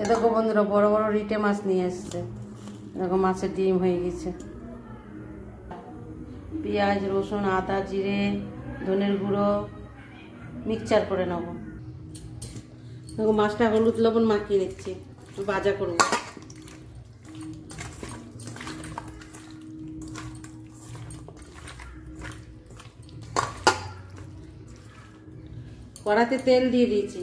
এ দেখো বন্ধুরা, বড় বড় রিটে মাছ নিয়ে এসছে। দেখো মাছের ডিম হয়ে গেছে। পেঁয়াজ, রসুন, আদা, জিরে, ধনের গুঁড়ো মিক্সচার করে নেব। দেখো মাছটা হলুদ লবণ মাখিয়ে নিচ্ছি, ভাজা করবো। কড়াতে তেল দিয়ে দিয়েছি।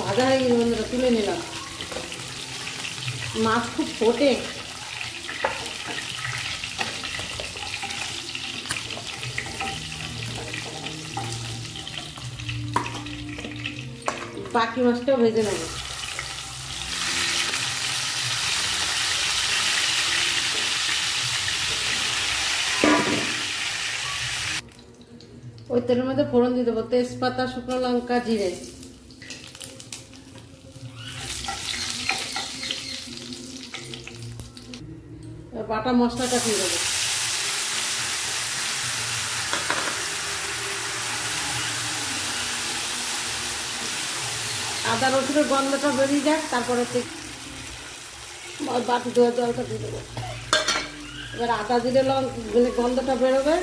ভাজা হয়ে গেছে বন্ধুরা, তুলে নিলাম। মাছ খুব ফোটে। বাকি মাছটাও ভেজে নেব। ওই তেলের মধ্যে ফোড়ন দিয়ে দেবো তেজপাতা, শুকনো লঙ্কা, জিরে। বাটা মশলাটা দিয়ে দেবো। আদা রসুনের গন্ধটা বেরিয়ে যাক, তারপরে বাটি ধোয়া জলটা দিয়ে দেবো। এবার আদা জিরে লঙ্কা গন্ধটা বেরোবে,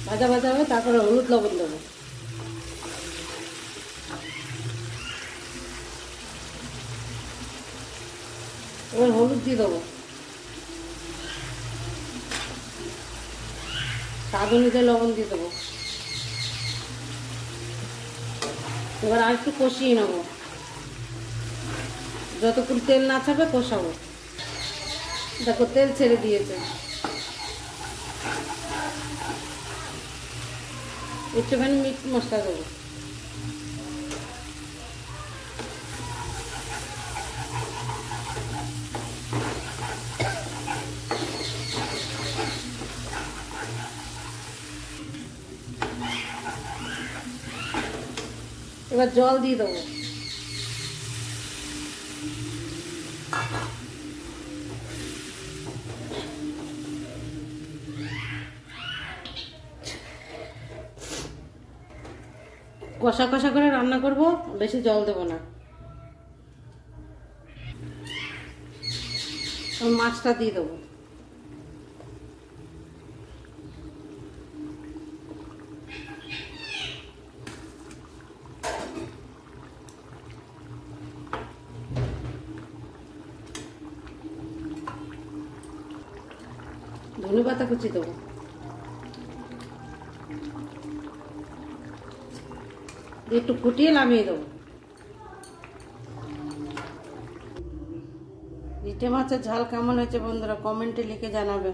ভাজা ভাজা হবে, তারপরে হলুদ লবণ দেবো। এবার হলুদ দিয়ে দেবো, স্বাদ অনুযায়ী লবণ দিয়ে দেবো। এবার আর একটু কষিয়ে নেবো, যতক্ষণ তেল না ছাড়বে কষাবো। দেখো তেল ছেড়ে দিয়েছে। একটুখানি মিট মশলা দেবো। এবার জল দিয়ে দেবো। কষা কষা করে রান্না করব, বেশি জল দেবো না। মাছটা দিয়ে দেবো। ধনেপাতা কুচি দেবো। একটু ফুটিয়ে নামিয়ে দেবো। রিটে মাছের ঝাল কেমন হয়েছে বন্ধুরা কমেন্টে লিখে জানাবে।